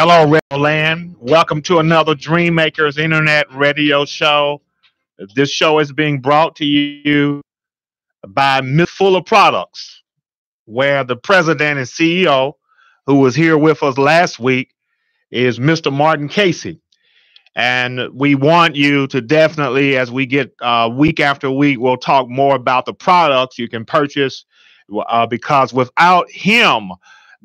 Hello, Radio Land. Welcome to another Dream Makers Internet Radio Show. This show is being brought to you by Miss Fuller Products, where the president and CEO, who was here with us last week, is Mr. Martin Casey. And we want you to definitely, as we get week after week, we'll talk more about the products you can purchase because without him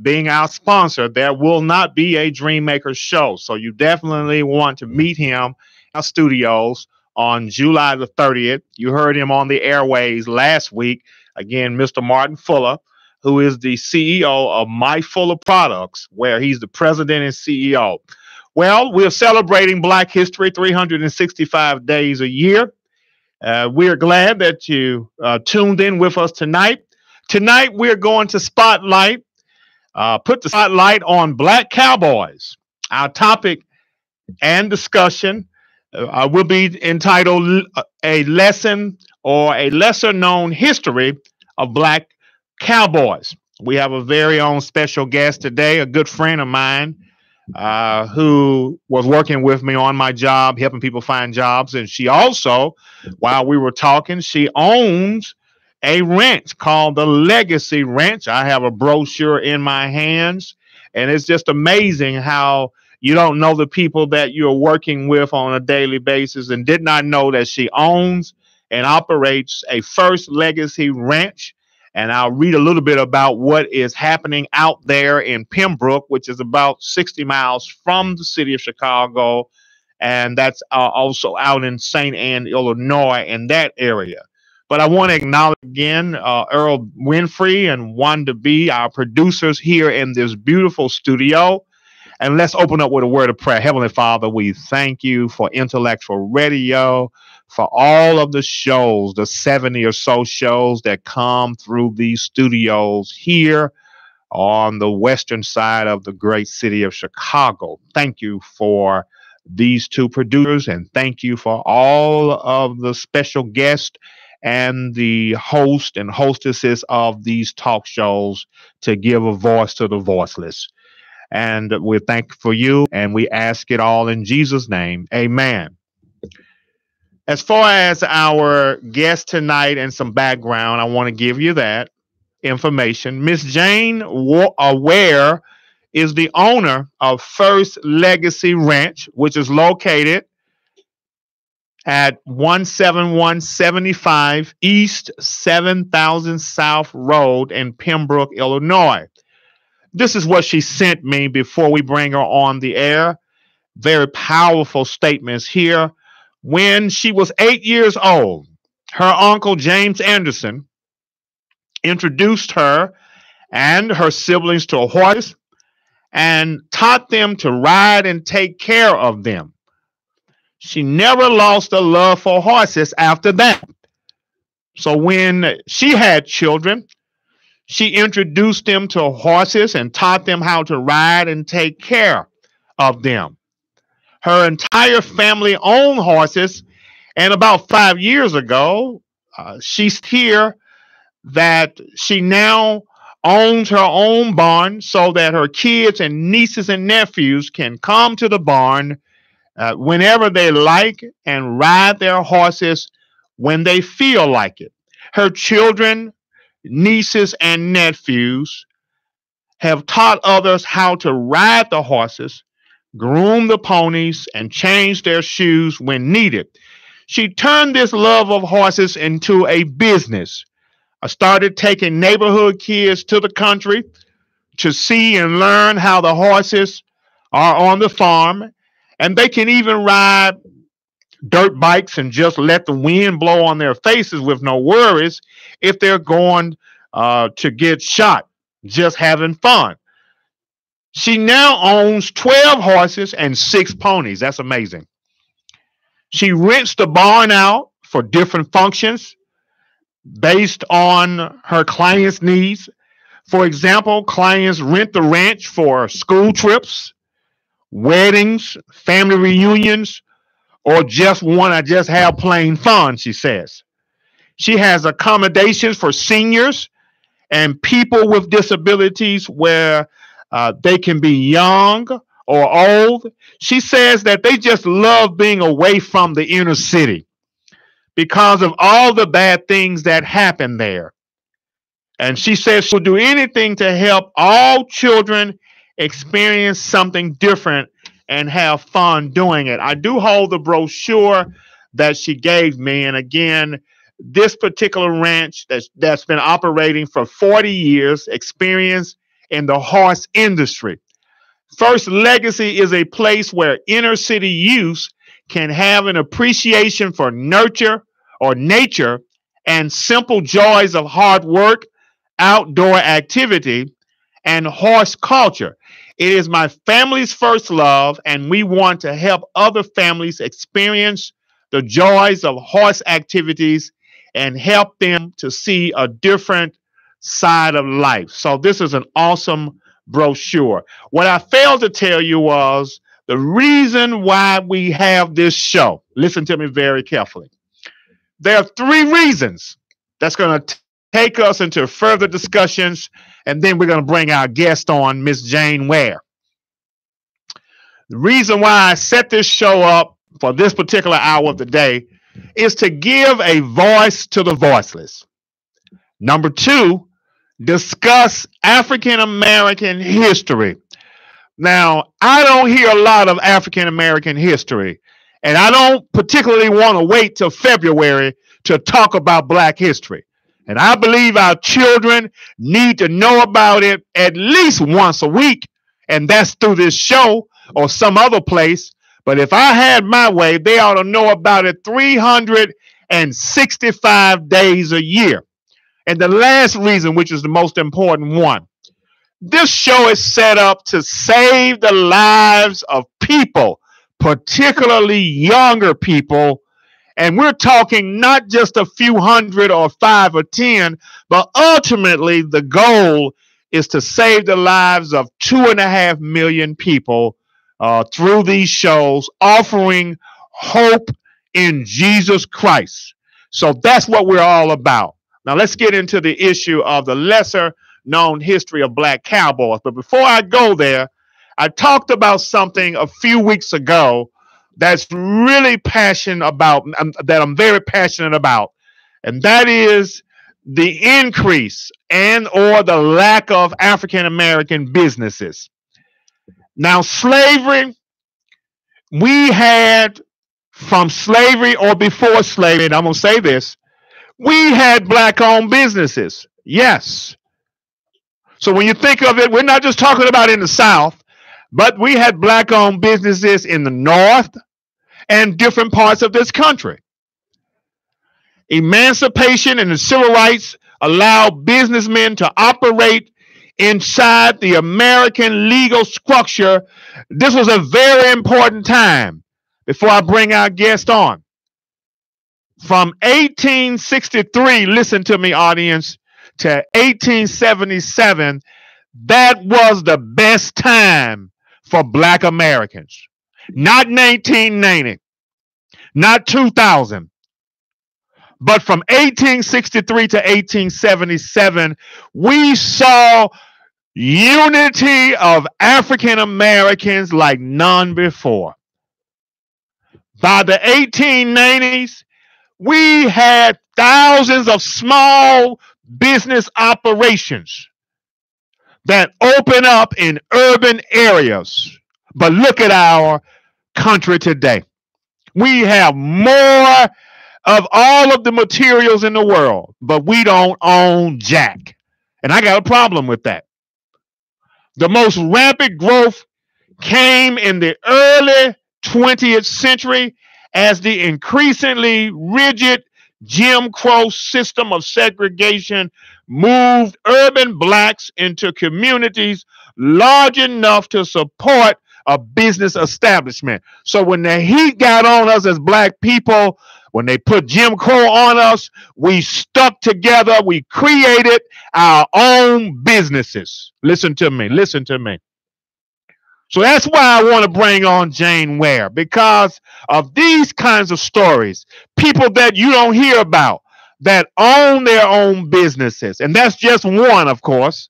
being our sponsor, there will not be a Dream Maker show. So you definitely want to meet him in our studios on July the 30th. You heard him on the airways last week. Again, Mr. Martin Fuller, who is the CEO of My Fuller Products, where he's the president and CEO. Well, we're celebrating Black History 365 days a year. We're glad that you tuned in with us tonight. Tonight, we're going to put the spotlight on Black cowboys. Our topic and discussion will be entitled A Lesson or a Lesser Known History of Black Cowboys. We have a very own special guest today, a good friend of mine who was working with me on my job, helping people find jobs. And she also, while we were talking, she owns a ranch called the Legacy Ranch. I have a brochure in my hands, and it's just amazing how you don't know the people that you're working with on a daily basis and did not know that she owns and operates a First Legacy Ranch. And I'll read a little bit about what is happening out there in Pembroke, which is about 60 miles from the city of Chicago. And that's also out in St. Anne, Illinois, in that area. But I want to acknowledge again Earl Winfrey and Wanda B, our producers here in this beautiful studio. And let's open up with a word of prayer. Heavenly Father, we thank you for Intellectual Radio, for all of the shows, the 70 or so shows that come through these studios here on the western side of the great city of Chicago. Thank you for these two producers, and thank you for all of the special guests and the host and hostesses of these talk shows to give a voice to the voiceless. And we're thankful for you, and we ask it all in Jesus' name. Amen. As far as our guest tonight and some background, I want to give you that information. Miss Jane Ware is the owner of First Legacy Ranch, which is located at 17175 East 7000 South Road in Pembroke, Illinois. This is what she sent me before we bring her on the air. Very powerful statements here. When she was 8 years old, her uncle James Anderson introduced her and her siblings to a horse and taught them to ride and take care of them. She never lost a love for horses after that. So when she had children, she introduced them to horses and taught them how to ride and take care of them. Her entire family owned horses, and about 5 years ago, she's here that she now owns her own barn so that her kids and nieces and nephews can come to the barn whenever they like and ride their horses when they feel like it. Her children, nieces, and nephews have taught others how to ride the horses, groom the ponies, and change their shoes when needed. She turned this love of horses into a business. I started taking neighborhood kids to the country to see and learn how the horses are on the farm. And they can even ride dirt bikes and just let the wind blow on their faces with no worries if they're going to get shot, just having fun. She now owns 12 horses and 6 ponies. That's amazing. She rents the barn out for different functions based on her clients' needs. For example, clients rent the ranch for school trips, weddings, family reunions, or just want to just have plain fun, she says. She has accommodations for seniors and people with disabilities where they can be young or old. She says that they just love being away from the inner city because of all the bad things that happen there. And she says she'll do anything to help all children experience something different and have fun doing it. I do hold the brochure that she gave me. And again, this particular ranch that's been operating for 40 years, experience in the horse industry. First Legacy is a place where inner city youth can have an appreciation for nurture or nature and simple joys of hard work, outdoor activity, and horse culture. It is my family's first love, and we want to help other families experience the joys of horse activities and help them to see a different side of life. So this is an awesome brochure. What I failed to tell you was the reason why we have this show. Listen to me very carefully. There are three reasons that's going to take us into further discussions, and then we're going to bring our guest on, Miss Jane Ware. The reason why I set this show up for this particular hour of the day is to give a voice to the voiceless. Number two, discuss African American history. Now, I don't hear a lot of African American history, and I don't particularly want to wait till February to talk about Black history. And I believe our children need to know about it at least once a week, and that's through this show or some other place. But if I had my way, they ought to know about it 365 days a year. And the last reason, which is the most important one, this show is set up to save the lives of people, particularly younger people. And we're talking not just a few hundred or 5 or 10, but ultimately the goal is to save the lives of 2.5 million people through these shows, offering hope in Jesus Christ. So that's what we're all about. Now let's get into the issue of the lesser known history of Black cowboys. But before I go there, I talked about something a few weeks ago that's really passionate about, that I'm very passionate about, and that is the increase and or the lack of African American businesses. Now, slavery, we had from slavery or before slavery, and I'm going to say this, we had Black-owned businesses. Yes. So when you think of it, we're not just talking about in the South, but we had Black-owned businesses in the North and different parts of this country. Emancipation and the civil rights allowed businessmen to operate inside the American legal structure. This was a very important time. Before I bring our guest on, from 1863, listen to me, audience, to 1877, that was the best time for Black Americans. Not 1990, not 2000, but from 1863 to 1877, we saw unity of African Americans like none before. By the 1890s, we had thousands of small business operations that open up in urban areas. But look at our country today. We have more of all of the materials in the world, but we don't own jack. And I got a problem with that. The most rapid growth came in the early 20th century as the increasingly rigid Jim Crow system of segregation moved urban Blacks into communities large enough to support a business establishment. So when the heat got on us as Black people, when they put Jim Crow on us, we stuck together. We created our own businesses. Listen to me. Listen to me. So that's why I want to bring on Jane Ware, because of these kinds of stories, people that you don't hear about that own their own businesses. And that's just one, of course.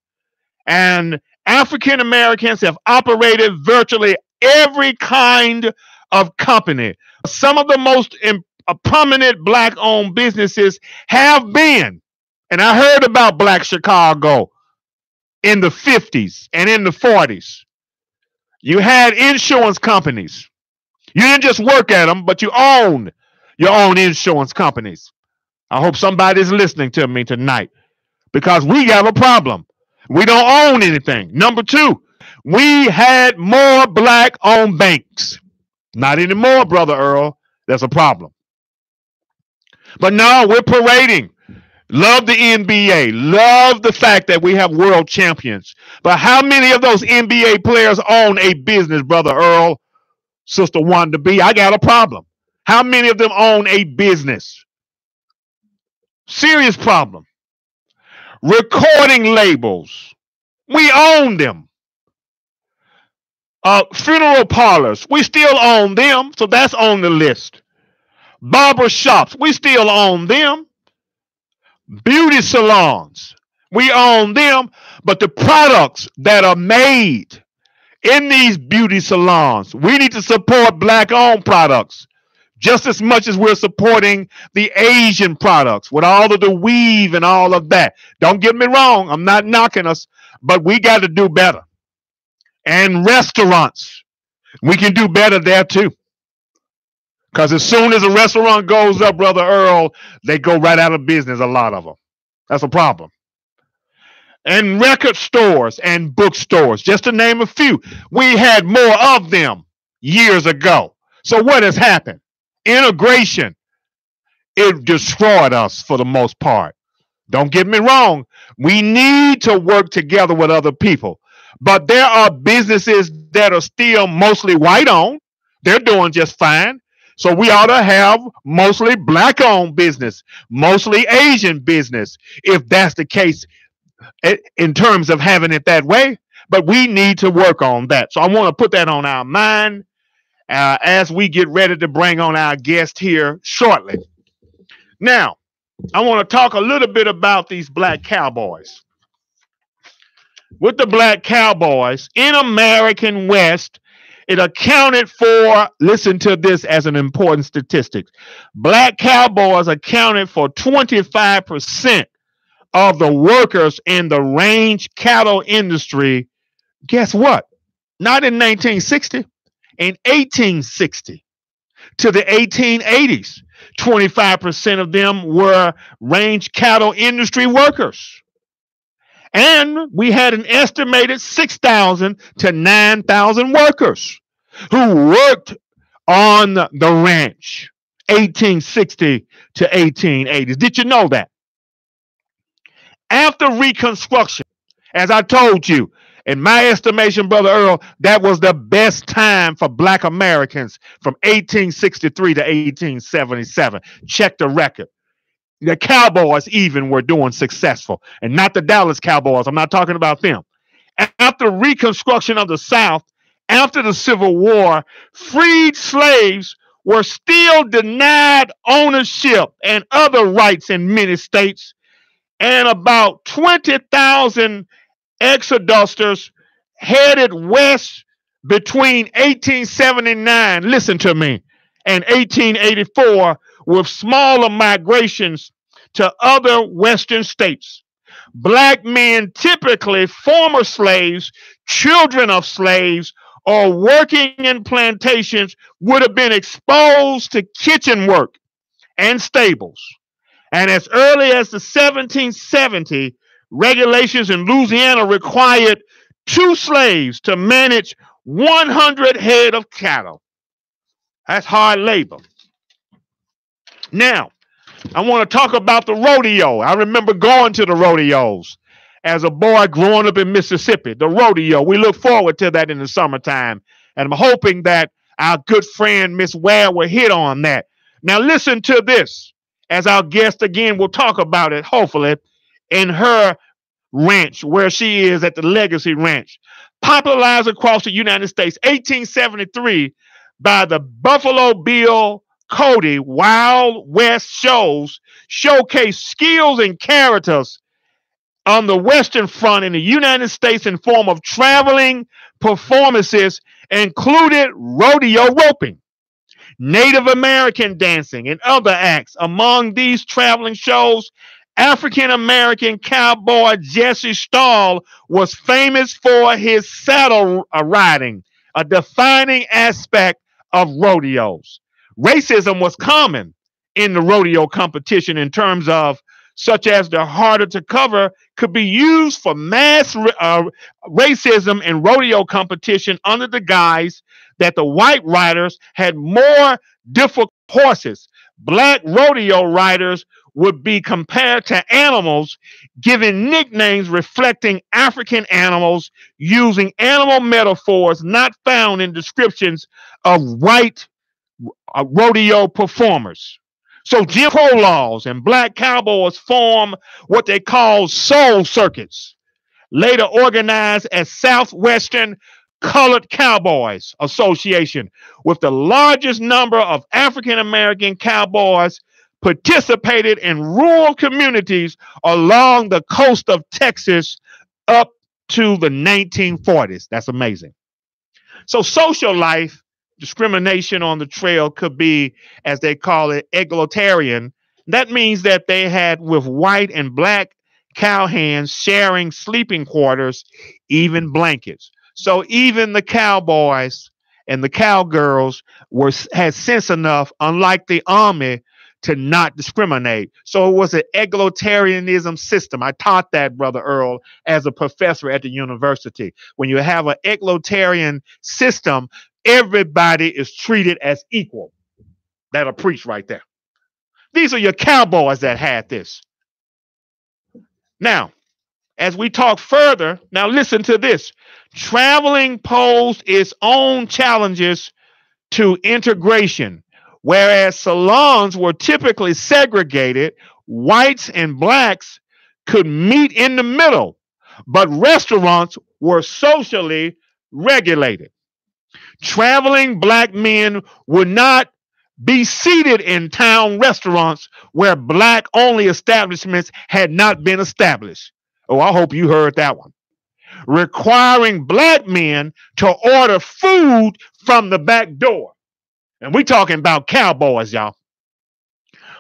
And African Americans have operated virtually every kind of company. Some of the most prominent black-owned businesses have been, and I heard about Black Chicago in the 50s and in the 40s. You had insurance companies. You didn't just work at them, but you owned your own insurance companies. I hope somebody's listening to me tonight because we have a problem. We don't own anything. Number two, we had more black-owned banks. Not anymore, Brother Earl. There's a problem. But now we're parading. Love the NBA. Love the fact that we have world champions. But how many of those NBA players own a business, Brother Earl? Sister Wanda B, I got a problem. How many of them own a business? Serious problem. Recording labels. We own them. Funeral parlors. We still own them. So that's on the list. Barber shops. We still own them. Beauty salons. We own them. But the products that are made in these beauty salons, we need to support black-owned products just as much as we're supporting the Asian products with all of the weave and all of that. Don't get me wrong. I'm not knocking us, but we got to do better. And restaurants, we can do better there too. Because as soon as a restaurant goes up, Brother Earl, they go right out of business, a lot of them. That's a problem. And record stores and bookstores, just to name a few. We had more of them years ago. So what has happened? Integration. It destroyed us for the most part. Don't get me wrong. We need to work together with other people. But there are businesses that are still mostly white-owned. They're doing just fine. So we ought to have mostly black-owned business, mostly Asian business, if that's the case in terms of having it that way. But we need to work on that. So I want to put that on our mind as we get ready to bring on our guest here shortly. Now, I want to talk a little bit about these black cowboys. With the black cowboys in American West, it accounted for, listen to this as an important statistic, black cowboys accounted for 25% of the workers in the range cattle industry. Guess what? Not in 1960, in 1860 to the 1880s. 25% of them were range cattle industry workers. And we had an estimated 6,000 to 9,000 workers who worked on the ranch, 1860 to 1880s. Did you know that? After Reconstruction, as I told you, in my estimation, Brother Earl, that was the best time for black Americans from 1863 to 1877. Check the record. The Cowboys even were doing successful, and not the Dallas Cowboys. I'm not talking about them. After Reconstruction of the South, after the Civil War, freed slaves were still denied ownership and other rights in many states, and about 20,000 exodusters headed west between 1879, listen to me, and 1884, with smaller migrations to other western states. Black men, typically former slaves, children of slaves, or working in plantations, would have been exposed to kitchen work and stables. And as early as the 1770, regulations in Louisiana required 2 slaves to manage 100 head of cattle. That's hard labor. Now, I want to talk about the rodeo. I remember going to the rodeos as a boy growing up in Mississippi. The rodeo, we look forward to that in the summertime. And I'm hoping that our good friend, Miss Ware, will hit on that. Now, listen to this. As our guest again will talk about it, hopefully, in her ranch, where she is at the Legacy Ranch. Popularized across the United States, 1873, by the Buffalo Bill Cody Wild West shows, showcase skills and characters on the Western Front in the United States in form of traveling performances included rodeo roping, Native American dancing, and other acts. Among these traveling shows, African American cowboy Jesse Stahl was famous for his saddle riding, a defining aspect of rodeos. Racism was common in the rodeo competition in terms of such as the harder to cover could be used for mass racism in rodeo competition under the guise that the white riders had more difficult horses. Black rodeo riders would be compared to animals, given nicknames reflecting African animals, using animal metaphors not found in descriptions of white rodeo performers. So Jim Crow laws and black cowboys form what they call soul circuits, later organized as Southwestern Colored Cowboys Association, with the largest number of African American cowboys participated in rural communities along the coast of Texas up to the 1940s. That's amazing. So social life discrimination on the trail could be, as they call it, egalitarian. That means that they had with white and black cowhands sharing sleeping quarters, even blankets. So even the cowboys and the cowgirls had sense enough, unlike the army, to not discriminate. So it was an egalitarianism system. I taught that, Brother Earl, as a professor at the university. When you have an egalitarian system, everybody is treated as equal. That'll preach right there. These are your cowboys that had this. Now, as we talk further, now listen to this. Traveling posed its own challenges to integration. Whereas salons were typically segregated, whites and blacks could meet in the middle, but restaurants were socially regulated. Traveling black men would not be seated in town restaurants where black only establishments had not been established. Oh, I hope you heard that one. Requiring black men to order food from the back door. And we talking about cowboys, y'all.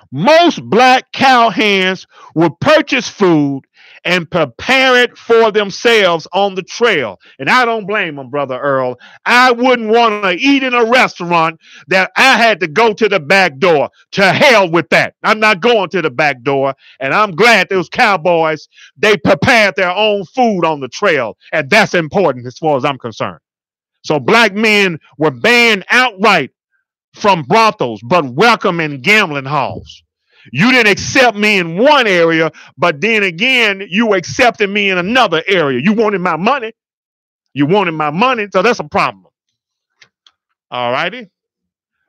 Most black cowhands would purchase food and prepare it for themselves on the trail. And I don't blame them, Brother Earl. I wouldn't want to eat in a restaurant that I had to go to the back door. To hell with that. I'm not going to the back door. And I'm glad those cowboys, they prepared their own food on the trail. And that's important as far as I'm concerned. So black men were banned outright from brothels, but welcome in gambling halls. You didn't accept me in one area, but then again, you accepted me in another area. You wanted my money. You wanted my money, so that's a problem. All righty.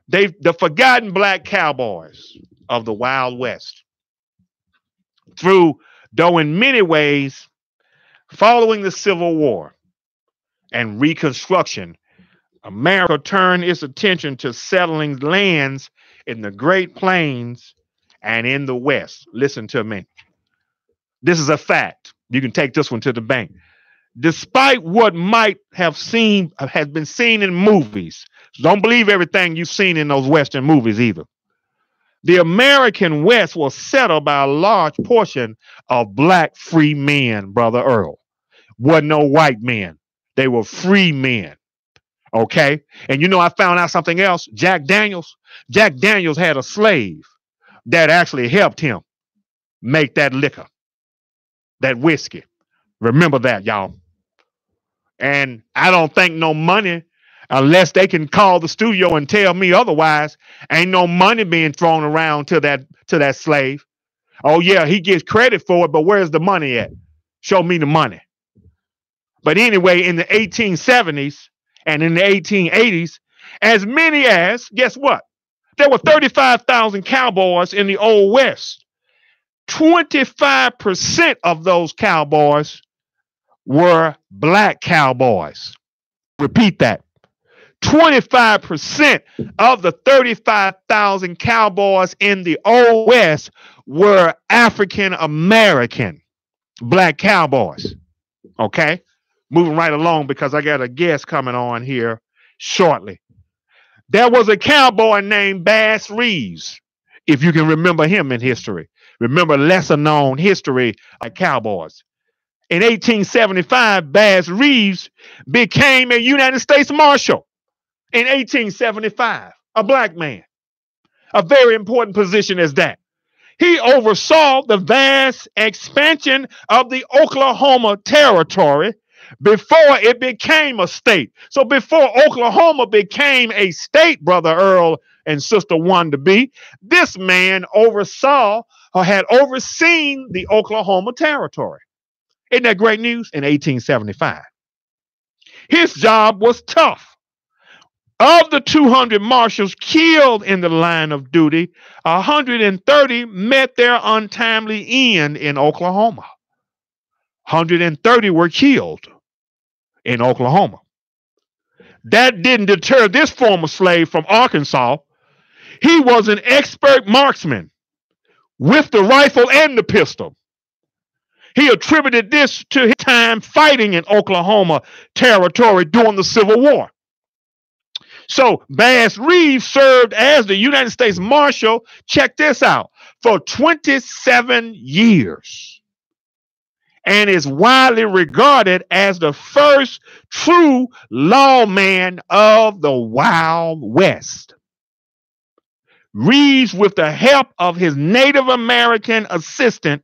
The forgotten black cowboys of the Wild West. Though in many ways, following the Civil War and Reconstruction, America turned its attention to settling lands in the Great Plains and in the West. Listen to me. This is a fact. You can take this one to the bank. Despite what might have been seen in movies, don't believe everything you've seen in those Western movies either. The American West was settled by a large portion of black free men, Brother Earl. Wasn't no white men. They were free men. Okay. And you know, I found out something else. Jack Daniels had a slave that actually helped him make that liquor, that whiskey. Remember that, y'all. And I don't think no money, unless they can call the studio and tell me otherwise, ain't no money being thrown around to that slave. Oh yeah, he gets credit for it, but where's the money at? Show me the money. But anyway, in the 1870s, and in the 1880s, as many as, guess what? There were 35,000 cowboys in the Old West. 25% of those cowboys were black cowboys. Repeat that. 25% of the 35,000 cowboys in the Old West were African American. black cowboys. Okay. Moving right along because I got a guest coming on here shortly. There was a cowboy named Bass Reeves, if you can remember him in history. Remember lesser known history of cowboys. In 1875, Bass Reeves became a United States Marshal. In 1875, a black man. A very important position as that. He oversaw the vast expansion of the Oklahoma Territory before it became a state. So before Oklahoma became a state, Brother Earl and Sister Wanda B, this man oversaw or had overseen the Oklahoma Territory. Isn't that great news? In 1875. His job was tough. Of the 200 marshals killed in the line of duty, 130 met their untimely end in Oklahoma. 130 were killed in Oklahoma. That didn't deter this former slave from Arkansas. He was an expert marksman with the rifle and the pistol. He attributed this to his time fighting in Oklahoma Territory during the Civil War. So Bass Reeves served as the United States Marshal, check this out, for 27 years and is widely regarded as the first true lawman of the Wild West. Reeves, with the help of his Native American assistant,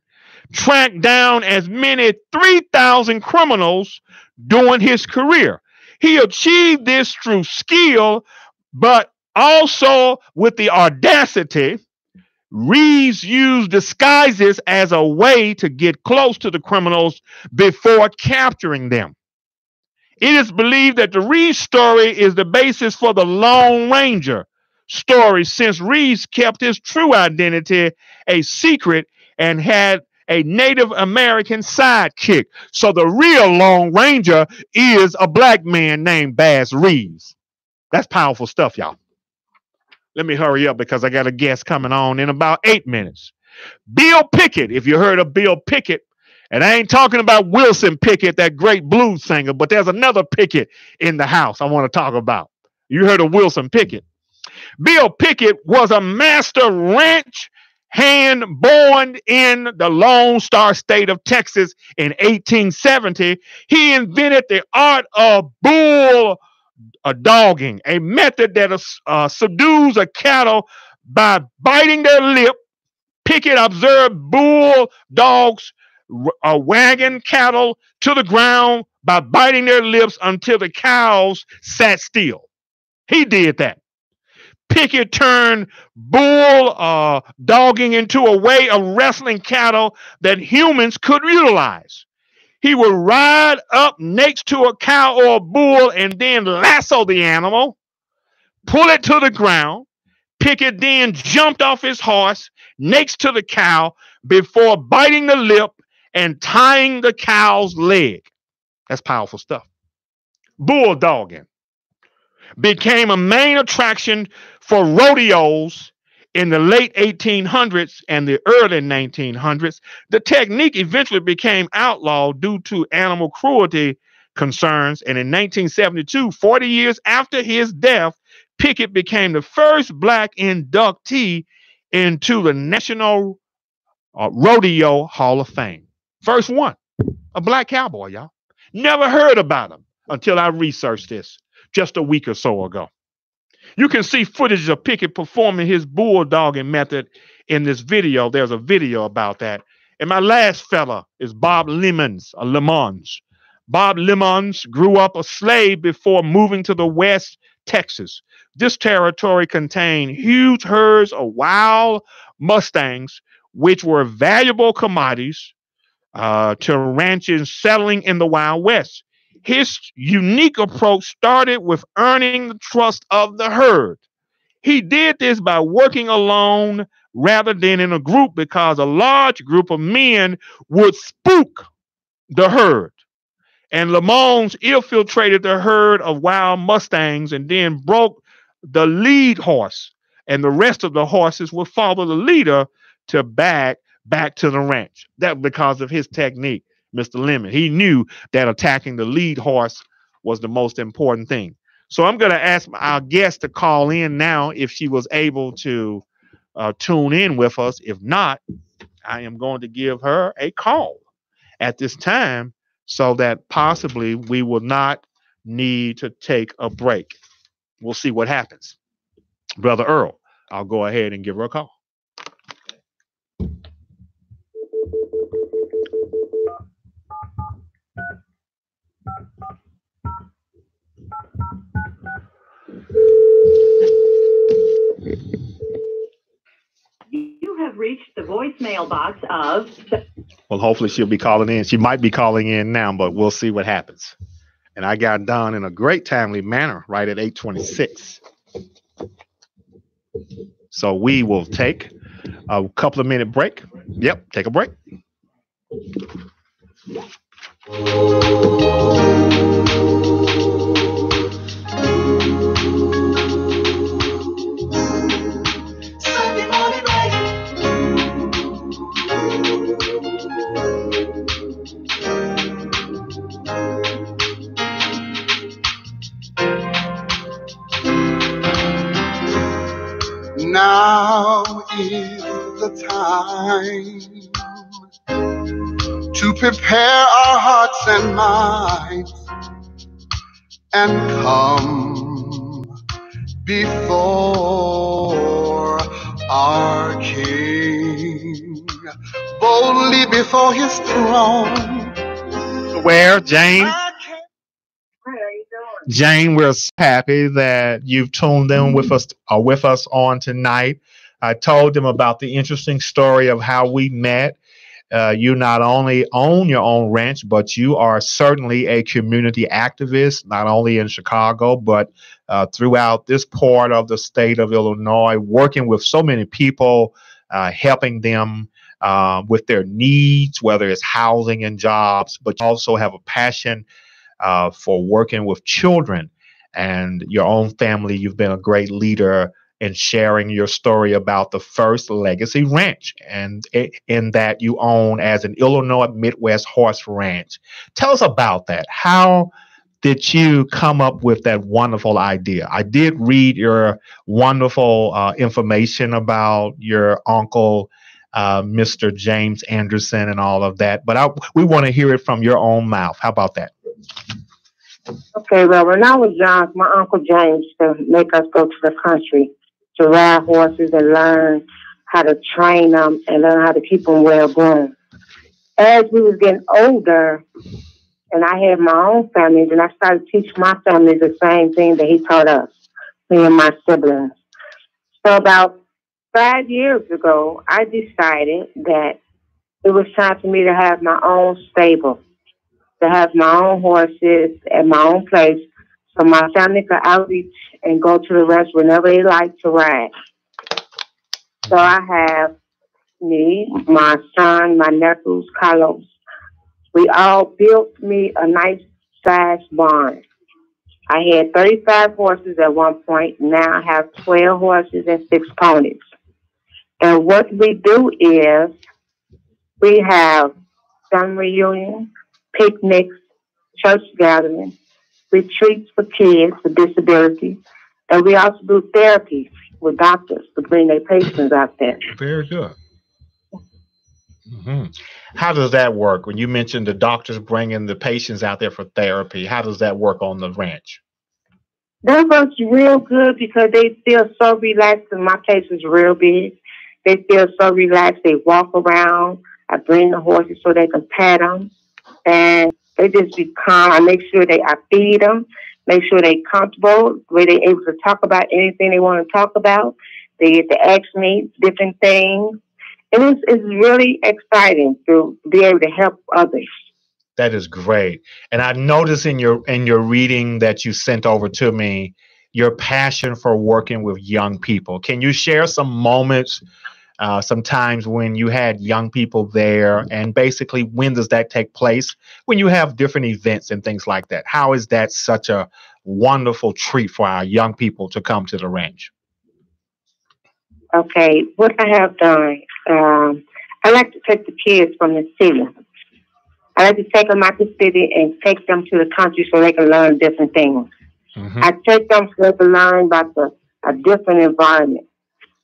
tracked down as many as 3,000 criminals during his career. He achieved this through skill, but also with the audacity. Reeves used disguises as a way to get close to the criminals before capturing them. It is believed that the Reeves story is the basis for the Lone Ranger story, since Reeves kept his true identity a secret and had a Native American sidekick. So the real Lone Ranger is a black man named Bass Reeves. That's powerful stuff, y'all. Let me hurry up because I got a guest coming on in about 8 minutes. Bill Pickett, if you heard of Bill Pickett, and I ain't talking about Wilson Pickett, that great blues singer, but there's another Pickett in the house I want to talk about. You heard of Wilson Pickett. Bill Pickett was a master ranch hand born in the Lone Star State of Texas in 1870. He invented the art of bull dogging, a method that subdues a cattle by biting their lip. Pickett observed bull dogs wagging cattle to the ground by biting their lips until the cows sat still. He did that. Pickett turned bull dogging into a way of wrestling cattle that humans could utilize. He would ride up next to a cow or a bull and then lasso the animal, pull it to the ground. Pickett then jumped off his horse next to the cow before biting the lip and tying the cow's leg. That's powerful stuff. Bulldogging became a main attraction for rodeos in the late 1800s and the early 1900s. The technique eventually became outlawed due to animal cruelty concerns, and in 1972, 40 years after his death, Pickett became the first black inductee into the National Rodeo Hall of Fame. First one, a black cowboy, y'all. Never heard about him until I researched this just a week or so ago. You can see footage of Pickett performing his bulldogging method in this video. There's a video about that. And my last fella is Bob Lemons. Bob Lemons grew up a slave before moving to the West Texas. This territory contained huge herds of wild Mustangs, which were valuable commodities to ranchers settling in the Wild West. His unique approach started with earning the trust of the herd. He did this by working alone rather than in a group, because a large group of men would spook the herd. And Lamons infiltrated the herd of wild Mustangs and then broke the lead horse, and the rest of the horses would follow the leader to back back to the ranch. That because of his technique, Mr. Lemon. He knew that attacking the lead horse was the most important thing. So I'm going to ask our guest to call in now if she was able to tune in with us. If not, I am going to give her a call at this time so that possibly we will not need to take a break. We'll see what happens. Brother Earl, I'll go ahead and give her a call. You have reached the voicemail box of... Well, hopefully she'll be calling in. She might be calling in now, but we'll see what happens. And I got done in a great timely manner right at 8:26. So we will take a couple of minute break. Yep, take a break. Now is the time to prepare our hearts and minds and come before our King, boldly before his throne. Where, Jane? Jane, we're so happy that you've tuned in with us on tonight. I told them about the interesting story of how we met. You not only own your own ranch, but you are certainly a community activist, not only in Chicago, but throughout this part of the state of Illinois, working with so many people, helping them with their needs, whether it's housing and jobs, but you also have a passion for working with children and your own family. You've been a great leader in sharing your story about the first legacy ranch and in that you own as an Illinois Midwest horse ranch. Tell us about that. How did you come up with that wonderful idea? I did read your wonderful information about your uncle, Mr. James Anderson, and all of that, but we want to hear it from your own mouth. How about that? Okay, well, when I was young, my Uncle James used to make us go to the country to ride horses and learn how to train them and learn how to keep them well groomed. As we was getting older and I had my own family, then I started teaching my family the same thing that he taught us, me and my siblings. So about 5 years ago, I decided that it was time for me to have my own stable, to have my own horses at my own place so my family could outreach and go to the ranch whenever they like to ride. So I have me, my son, my nephews, Carlos. We all built me a nice size barn. I had 35 horses at one point. Now I have 12 horses and 6 ponies. And what we do is we have family reunions, picnics, church gatherings, retreats for kids with disabilities, and we also do therapy with doctors to bring their patients out there. Very good. Mm-hmm. How does that work? When you mentioned the doctors bringing the patients out there for therapy, how does that work on the ranch? That works real good because they feel so relaxed, and my place is real big. They feel so relaxed. They walk around. I bring the horses so they can pat them, and they just be calm. I make sure I feed them, make sure they're comfortable, where they're able to talk about anything they want to talk about. They get to ask me different things. And it's really exciting to be able to help others. That is great. And I noticed in your reading that you sent over to me, your passion for working with young people. Can you share some moments, some times when you had young people there, and basically when does that take place? When you have different events and things like that. How is that such a wonderful treat for our young people to come to the ranch? Okay, what I have done, I like to take the kids from the city. I like to take them out the city and take them to the country so they can learn different things. I take them so they can learn about a different environment.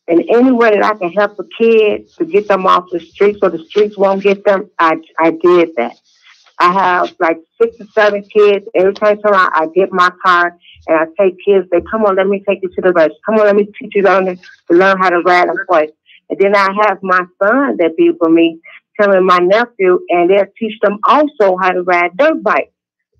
And any way that I can help a kid to get them off the streets so the streets won't get them, I did that. I have like 6 or 7 kids. Every time I get my car and I take kids, they come on, let me take you to the rest. Come on, let me teach you to learn how to ride a horse. And then I have my son that be with me, telling my nephew, and they'll teach them also how to ride dirt bikes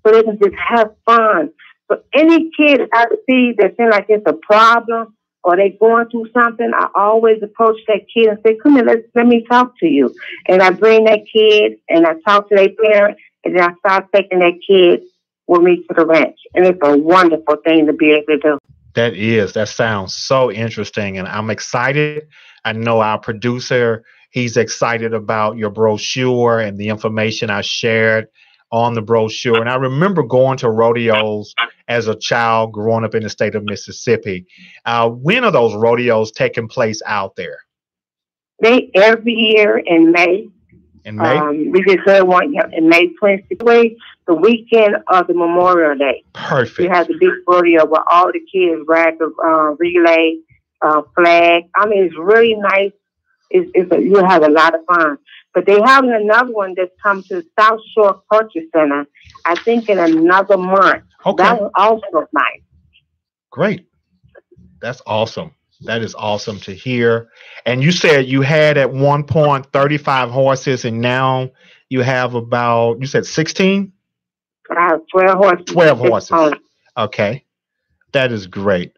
so they can just have fun. So any kid I see that seems like it's a problem or they going through something, I always approach that kid and say, come here, let me talk to you. And I bring that kid and I talk to their parents, and then I start taking that kid with me to the ranch. And it's a wonderful thing to be able to do. That sounds so interesting, and I'm excited. I know our producer, he's excited about your brochure and the information I shared on the brochure. And I remember going to rodeos as a child growing up in the state of Mississippi. When are those rodeos taking place out there? They every year in May. In May? We just had one in May 26th, the weekend of the Memorial Day. Perfect. We have the big rodeo where all the kids ride the relay, flag. I mean, it's really nice. You'll have a lot of fun. But they're having another one that's come to the South Shore Culture Center, I think in another month. Okay. That was also nice. Great. That's awesome. That is awesome to hear. And you said you had at one point 35 horses, and now you have about, you said 16? I have 12 horses. 12 horses. Okay. That is great.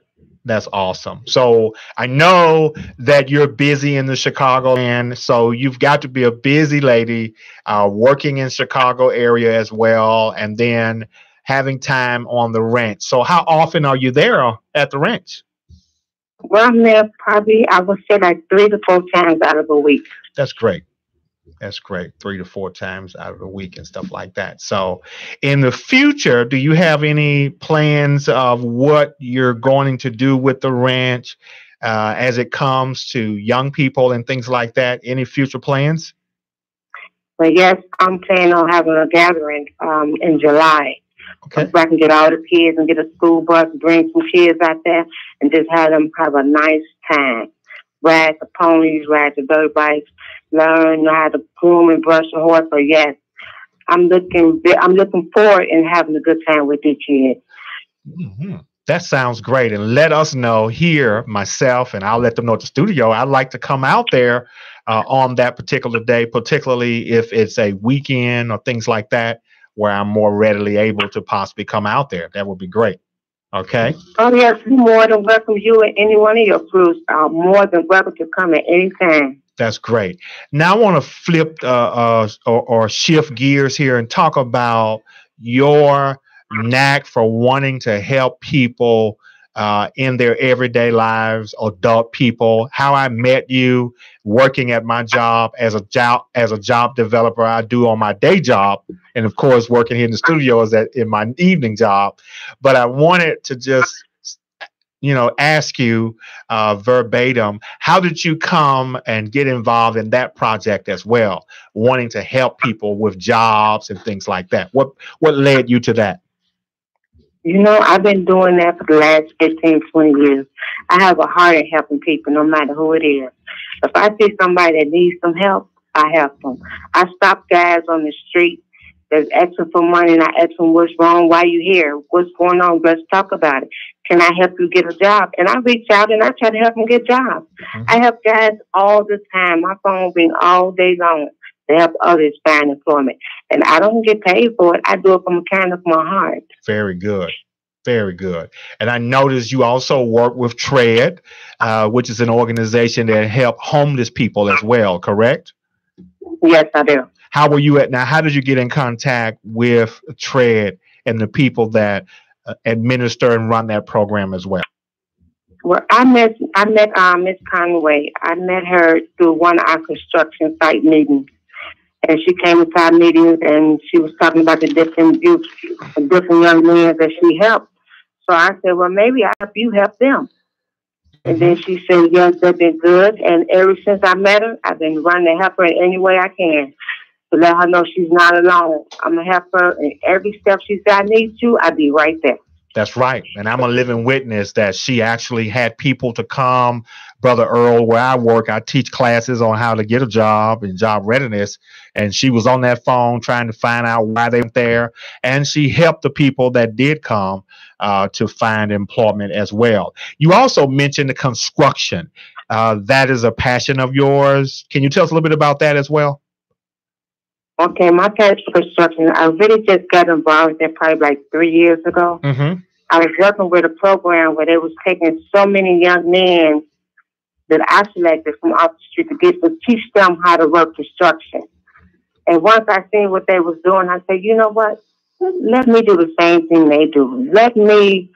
That's awesome. So I know that you're busy in the Chicago, and so you've got to be a busy lady working in Chicago area as well, and then having time on the ranch. So how often are you there at the ranch? Well, I'm there probably, I would say like 3 to 4 times out of a week. That's great. That's great. 3 to 4 times out of the week and stuff like that. So in the future, do you have any plans of what you're going to do with the ranch as it comes to young people and things like that? Any future plans? Well, yes, I'm planning on having a gathering in July. Okay. So I can get all the kids and get a school bus, bring some kids out there, and just have them have a nice time. Ride the ponies, ride the dirt bikes, learn how to groom and brush a horse. So yes, I'm looking forward and having a good time with these kids. Mm-hmm. That sounds great. And let us know here, myself, and I'll let them know at the studio. I'd like to come out there on that particular day, particularly if it's a weekend or things like that, where I'm more readily able to possibly come out there. That would be great. Okay. Oh, yes, you're more than welcome. You and any one of your crews are more than welcome to come at any time. That's great. Now I want to flip or shift gears here and talk about your knack for wanting to help people in their everyday lives, adult people. How I met you working at my job as a job developer I do on my day job, and of course working here in the studio is in my evening job. But I wanted to just ask you verbatim, how did you come and get involved in that project as well, wanting to help people with jobs and things like that? What led you to that? I've been doing that for the last 15, 20 years. I have a heart of helping people, no matter who it is. If I see somebody that needs some help, I help them. I stop guys on the street that's asking for money, and I ask them, what's wrong? Why you here? What's going on? Let's talk about it. Can I help you get a job? And I reach out and I try to help them get jobs. Mm-hmm. I help guys all the time. My phone ring all day long to help others find employment. And I don't get paid for it. I do it from a kind of my heart. Very good. Very good. And I noticed you also work with TREAD, which is an organization that helps homeless people as well, correct? Yes, I do. How were you now? How did you get in contact with TREAD and the people that administer and run that program as well? Well, I met Miss Conway. I met her through one of our construction site meetings. And she came to our meetings and she was talking about the different youth, the different young men that she helped. So I said, well, maybe I help you help them. And then she said, yes, they've been good. And ever since I met her, I've been running to help her in any way I can to let her know she's not alone. I'm going to help her in every step she said I need to. I'll be right there. That's right. And I'm a living witness that she actually had people to come. Brother Earl, where I work, I teach classes on how to get a job and job readiness. And she was on that phone trying to find out why they went there. And she helped the people that did come to find employment as well. You also mentioned the construction. That is a passion of yours. Can you tell us a little bit about that as well? Okay, my passion for construction, I really just got involved in probably like 3 years ago. I was working with a program where they was taking so many young men that I selected from off the street to teach them how to work construction. And once I seen what they was doing, I said, you know what? Let me do the same thing they do. Let me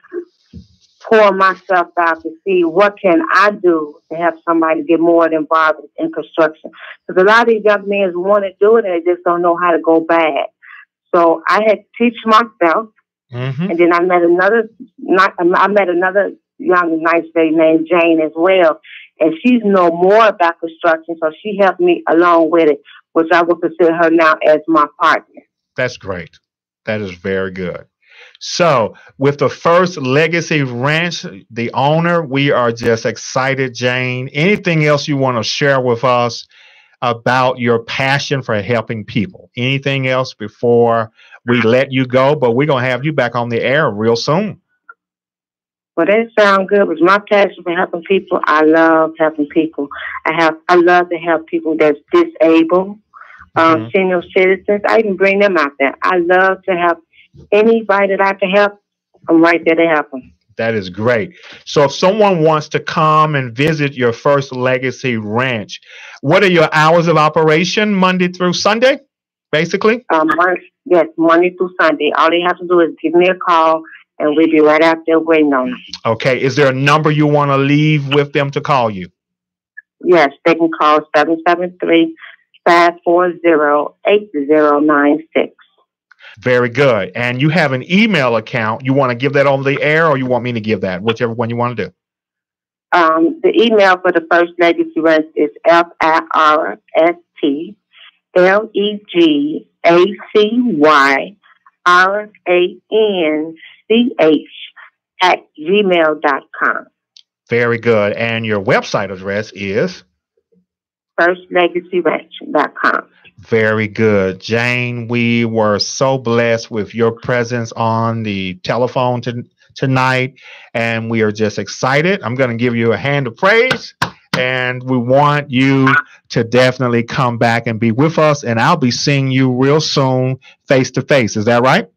pour myself out to see what can I do to help somebody get more involved in construction. Because a lot of these young men want to do it and they just don't know how to go back. So I had to teach myself. And then I met another young, nice lady named Jane as well. And she's know more about construction, so she helped me along with it, which I would consider her now as my partner. That's great. That is very good. So with the First Legacy Ranch, the owner, we are just excited, Jane. Anything else you want to share with us about your passion for helping people? Anything else before we let you go? But we're going to have you back on the air real soon. Well, that sounds good. It was my passion for helping people. I love helping people. I love to help people that's disabled, senior citizens. I even bring them out there. I love to help anybody that I can help. I'm right there to help them. That is great. So if someone wants to come and visit your First Legacy Ranch, what are your hours of operation, Monday through Sunday, basically? Yes, Monday through Sunday. All they have to do is give me a call, and we'll be right out there waiting on them. Okay. Is there a number you want to leave with them to call you? Yes, they can call 773-540-8096. Very good. And you have an email account. You want to give that on the air, or you want me to give that? Whichever one you want to do. The email for the First Legacy Ranch is FirstLegacyRanch@gmail.com. Very good. And your website address is? FirstLegacyRanch.com. Very good. Jane, we were so blessed with your presence on the telephone tonight, and we are just excited. I'm going to give you a hand of praise, and we want you to definitely come back and be with us, and I'll be seeing you real soon face to face. Is that right?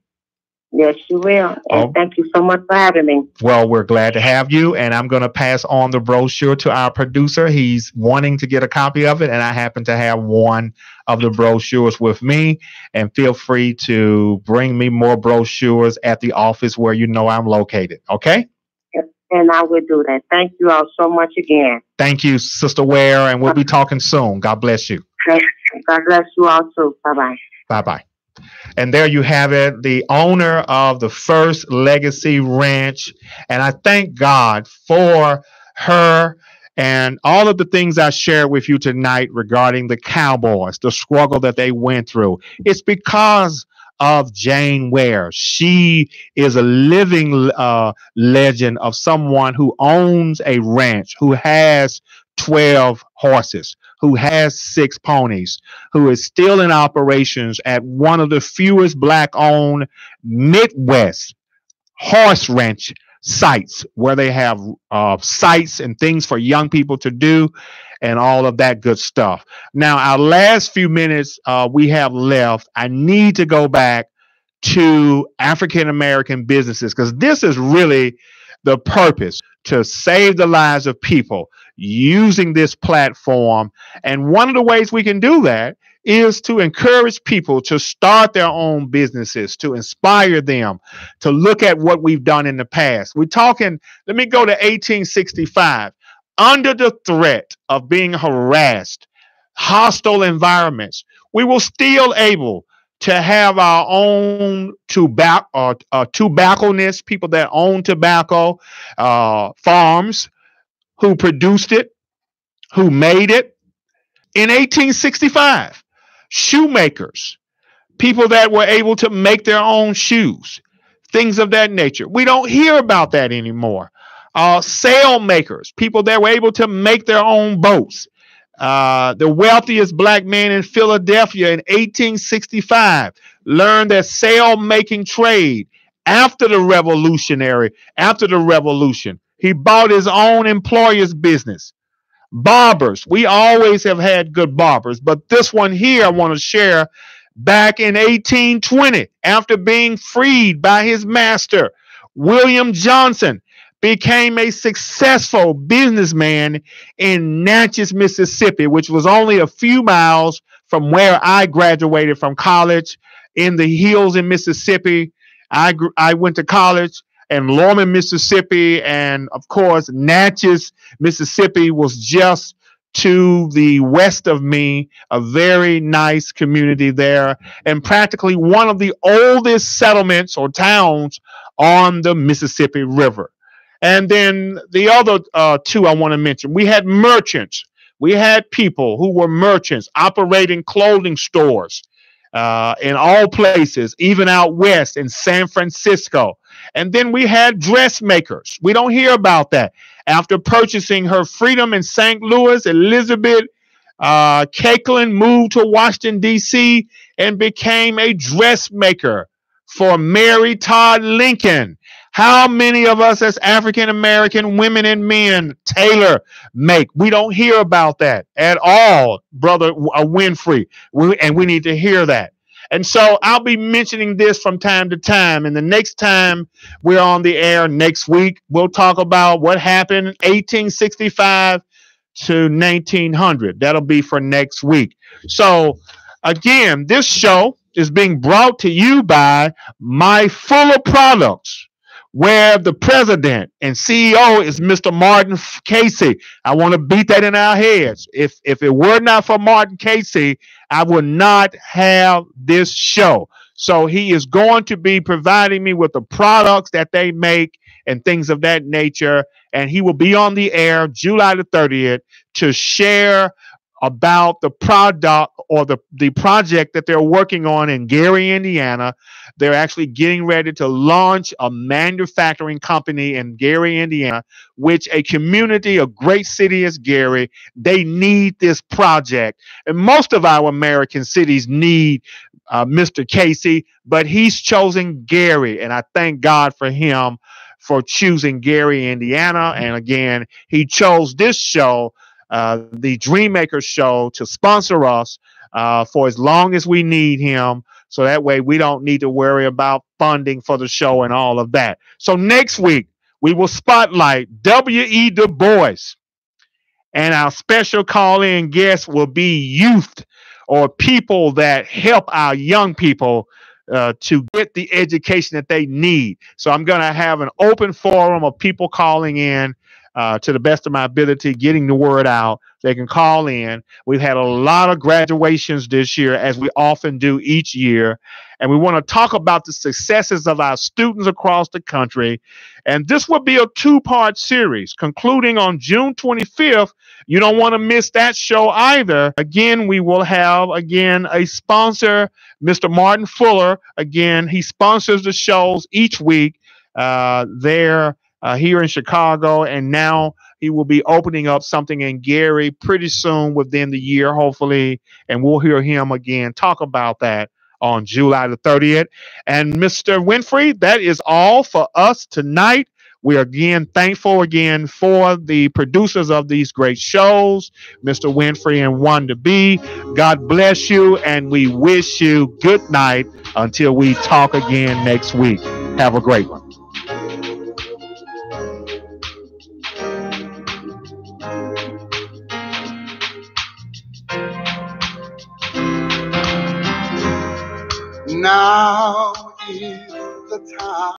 Yes, you will. And thank you so much for having me. Well, we're glad to have you. And I'm going to pass on the brochure to our producer. He's wanting to get a copy of it. And I happen to have one of the brochures with me. And feel free to bring me more brochures at the office where you know I'm located. Okay? And I will do that. Thank you all so much again. Thank you, Sister Ware. And we'll be talking soon. God bless you. God bless you all too. Bye-bye. Bye-bye. And there you have it, the owner of the First Legacy Ranch. And I thank God for her and all of the things I shared with you tonight regarding the Cowboys, the struggle that they went through. It's because of Jane Ware. She is a living legend of someone who owns a ranch, who has 12 horses, who has 6 ponies, who is still in operations at one of the fewest Black-owned Midwest horse ranch sites, where they have sites and things for young people to do and all of that good stuff. Now, our last few minutes we have left, I need to go back to African-American businesses, because this is really the purpose, to save the lives of people using this platform. And one of the ways we can do that is to encourage people to start their own businesses, to inspire them to look at what we've done in the past. We're talking, let me go to 1865. Under the threat of being harassed, hostile environments, we were still able to have our own tobacconists, people that own tobacco, farms, who produced it, who made it. In 1865, shoemakers, people that were able to make their own shoes, things of that nature. We don't hear about that anymore. Sail makers, people that were able to make their own boats. The wealthiest black man in Philadelphia in 1865 learned that sail making trade after the revolution. He bought his own employer's business. Barbers, we always have had good barbers, but this one here I want to share. Back in 1820, after being freed by his master, William Johnson became a successful businessman in Natchez, Mississippi, which was only a few miles from where I graduated from college in the hills in Mississippi. I went to college in Lorman, Mississippi, and of course, Natchez, Mississippi was just to the west of me, a very nice community there, and practically one of the oldest settlements or towns on the Mississippi River. And then the other two I want to mention, we had merchants. We had people who were merchants operating clothing stores in all places, even out west in San Francisco. And then we had dressmakers. We don't hear about that. After purchasing her freedom in St. Louis, Elizabeth Cakeland moved to Washington, D.C. and became a dressmaker for Mary Todd Lincoln. How many of us as African-American women and men tailor make? We don't hear about that at all, Brother Winfrey. And we need to hear that. And so I'll be mentioning this from time to time. And the next time we're on the air next week, we'll talk about what happened 1865 to 1900. That'll be for next week. So again, this show is being brought to you by My Fuller Products, where the president and CEO is Mr. Martin Casey. I want to beat that in our heads. If it were not for Martin Casey, I would not have this show. So he is going to be providing me with the products that they make and things of that nature. And he will be on the air July the 30th to share about the product or the project that they're working on in Gary, Indiana. They're actually getting ready to launch a manufacturing company in Gary, Indiana, which a community, a great city as Gary, they need this project. And most of our American cities need Mr. Casey, but he's chosen Gary, and I thank God for him for choosing Gary, Indiana. And again, he chose this show, the Dreammaker Show, to sponsor us for as long as we need him. So that way we don't need to worry about funding for the show and all of that. So next week, we will spotlight W.E. Du Bois. And our special call-in guest will be youth or people that help our young people to get the education that they need. So I'm going to have an open forum of people calling in to the best of my ability, getting the word out. They can call in. We've had a lot of graduations this year, as we often do each year. And we want to talk about the successes of our students across the country. And this will be a two-part series concluding on June 25th. You don't want to miss that show either. Again, we will have, a sponsor, Mr. Martin Fuller. Again, he sponsors the shows each week there here in Chicago. And now he will be opening up something in Gary pretty soon within the year, hopefully. And we'll hear him again talk about that on July the 30th. And Mr. Winfrey, that is all for us tonight. We are again thankful again for the producers of these great shows, Mr. Winfrey and Wanda B. God bless you, and we wish you good night until we talk again next week. Have a great one. Now